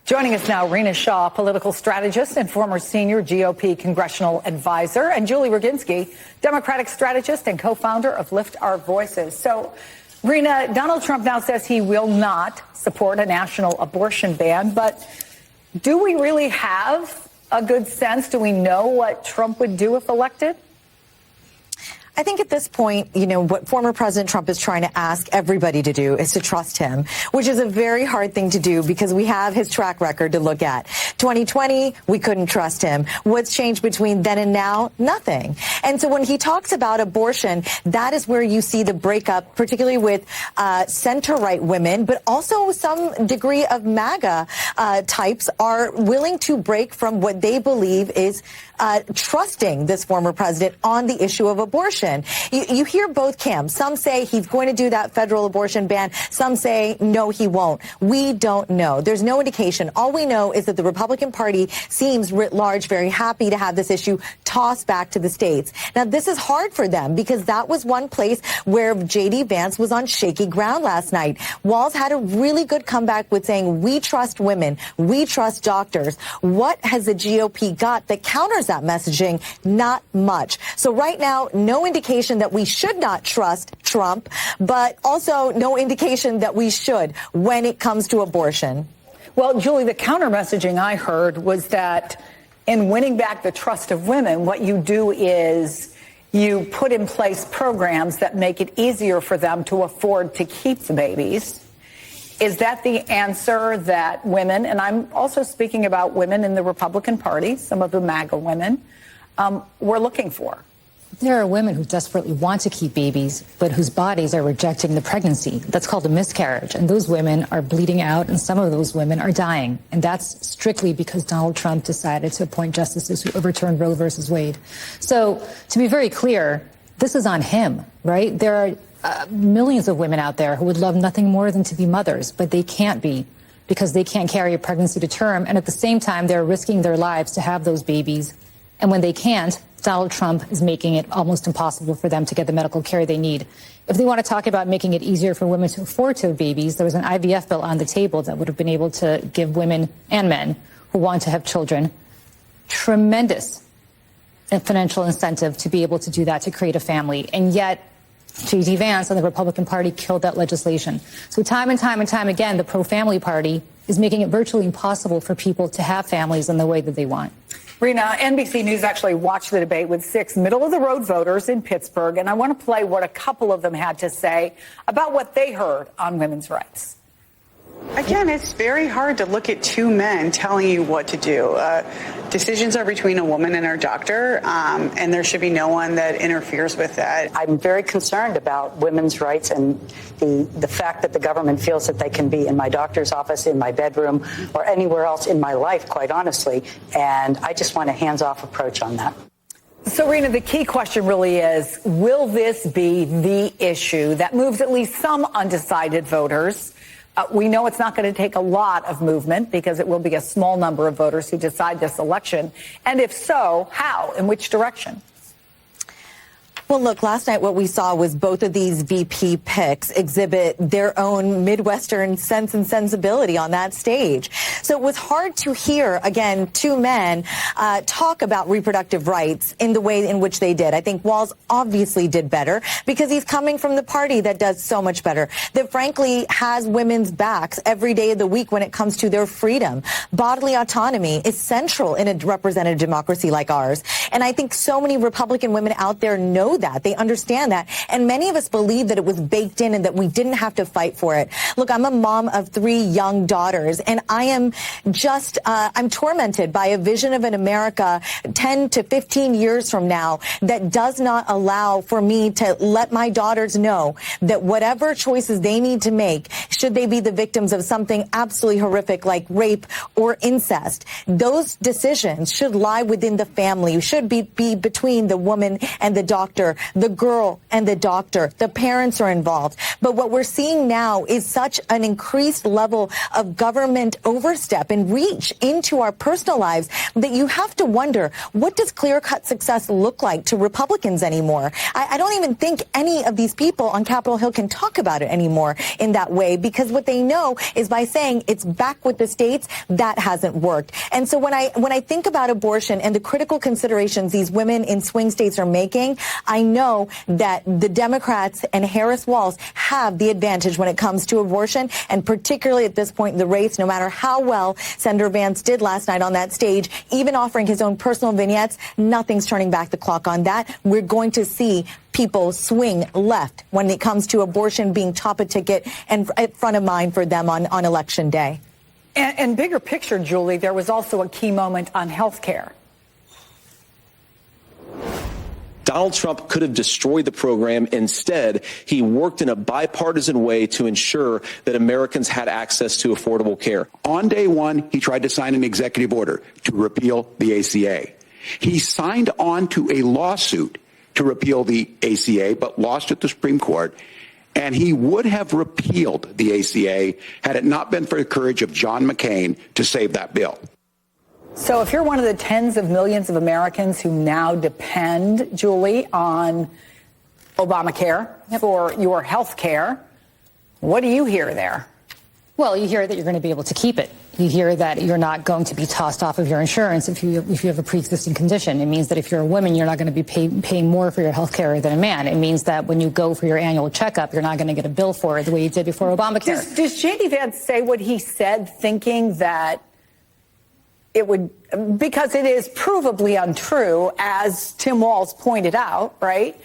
Joining us now, Rina Shah, political strategist and former senior GOP congressional advisor, and Julie Roginski, Democratic strategist and co-founder of Lift Our Voices. So, Rina, Donald Trump now says he will not support a national abortion ban, but do we really have a good sense? Do we know what Trump would do if elected? I think at this point, what former President Trump is trying to ask everybody to do is to trust him, which is a very hard thing to do because we have his track record to look at. 2020, we couldn't trust him. What's changed between then and now? Nothing. And so when he talks about abortion, that is where you see the breakup, particularly with center-right women, but also some degree of MAGA types are willing to break from what they believe is trusting this former president on the issue of abortion. You hear both camps. Some say he's going to do that federal abortion ban. Some say, no, he won't. We don't know. There's no indication. All we know is that the Republican Party seems writ large very happy to have this issue tossed back to the states. Now, this is hard for them because that was one place where J.D. Vance was on shaky ground last night. Walz had a really good comeback with saying, we trust women. We trust doctors. What has the GOP got that counters that messaging? Not much. So right now, no indication that we should not trust Trump, but also no indication that we should when it comes to abortion. Well, Julie, the counter messaging I heard was that in winning back the trust of women, what you do is you put in place programs that make it easier for them to afford to keep the babies. Is that the answer that women, and I'm also speaking about women in the Republican Party, some of the MAGA women, were looking for? There are women who desperately want to keep babies, but whose bodies are rejecting the pregnancy. That's called a miscarriage. And those women are bleeding out, and some of those women are dying. And that's strictly because Donald Trump decided to appoint justices who overturned Roe versus Wade. So to be very clear, this is on him, right? There are millions of women out there who would love nothing more than to be mothers, but they can't be because they can't carry a pregnancy to term. And at the same time, they're risking their lives to have those babies. And when they can't, Donald Trump is making it almost impossible for them to get the medical care they need. If they want to talk about making it easier for women to afford to have babies, there was an IVF bill on the table that would have been able to give women and men who want to have children tremendous financial incentive to be able to do that, to create a family. And yet, J.D. Vance and the Republican Party killed that legislation. So time and time and time again, the pro-family party is making it virtually impossible for people to have families in the way that they want. Rina, NBC News actually watched the debate with 6 middle-of-the-road voters in Pittsburgh, and I want to play what a couple of them had to say about what they heard on women's rights. Again, it's very hard to look at 2 men telling you what to do. Decisions are between a woman and her doctor, and there should be no one that interferes with that. I'm very concerned about women's rights and the fact that the government feels that they can be in my doctor's office, in my bedroom, or anywhere else in my life, quite honestly. And I just want a hands-off approach on that. So, Rina, the key question really is, will this be the issue that moves at least some undecided voters? We know it's not going to take a lot of movement because it will be a small number of voters who decide this election. And if so, how? In which direction? Well, look, last night what we saw was both of these VP picks exhibit their own Midwestern sense and sensibility on that stage. So it was hard to hear, again, 2 men talk about reproductive rights in the way in which they did. I think Walz obviously did better because he's coming from the party that does so much better, that frankly has women's backs every day of the week when it comes to their freedom. Bodily autonomy is central in a representative democracy like ours. And I think so many Republican women out there know that. They understand that. And many of us believe that it was baked in and that we didn't have to fight for it. Look, I'm a mom of 3 young daughters, and I am just, I'm tormented by a vision of an America 10 to 15 years from now that does not allow for me to let my daughters know that whatever choices they need to make, should they be the victims of something absolutely horrific like rape or incest, those decisions should lie within the family, should be between the woman and the doctor father, the girl, and the doctor. The parents are involved. But what we're seeing now is such an increased level of government overstep and reach into our personal lives that you have to wonder, what does clear-cut success look like to Republicans anymore? I don't even think any of these people on Capitol Hill can talk about it anymore in that way, because what they know is by saying it's back with the states, that hasn't worked. And so when I think about abortion and the critical considerations these women in swing states are making, I know that the Democrats and Harris Walz have the advantage when it comes to abortion, and particularly at this point in the race, no matter how well Senator Vance did last night on that stage, even offering his own personal vignettes, nothing's turning back the clock on that. We're going to see people swing left when it comes to abortion being top of ticket and front of mind for them on Election Day. And bigger picture, Julie, there was also a key moment on health care. Donald Trump could have destroyed the program. Instead, he worked in a bipartisan way to ensure that Americans had access to affordable care. On day one, he tried to sign an executive order to repeal the ACA. He signed on to a lawsuit to repeal the ACA, but lost at the Supreme Court. And he would have repealed the ACA had it not been for the courage of John McCain to save that bill. So if you're one of the tens of millions of Americans who now depend, Julie, on Obamacare for your health care, what do you hear there? Well, you hear that you're going to be able to keep it. You hear that you're not going to be tossed off of your insurance if you have a pre-existing condition. It means that if you're a woman, you're not going to be paying more for your health care than a man. It means that when you go for your annual checkup, you're not going to get a bill for it the way you did before Obamacare. Does J.D. Vance say what he said thinking that it would, because it is provably untrue, as Tim Walz pointed out, right?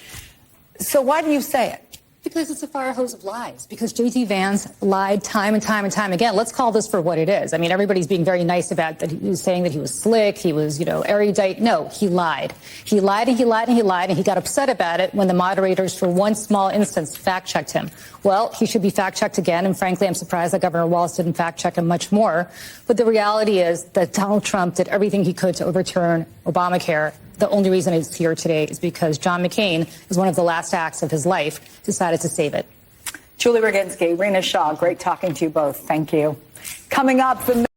So why do you say it? Because it's a fire hose of lies. Because J.D. Vance lied time and time and time again. Let's call this for what it is. I mean, everybody's being very nice about that. He was saying that he was slick. He was, erudite. No, he lied. He lied and he lied and he lied, and he got upset about it when the moderators, for one small instance, fact-checked him. Well, he should be fact-checked again, and frankly, I'm surprised that Governor Walz didn't fact-check him much more. But the reality is that Donald Trump did everything he could to overturn Obamacare. The only reason it's here today is because John McCain, is one of the last acts of his life, decided to save it. Julie Roginski, Rina Shah, great talking to you both. Thank you. Coming up, the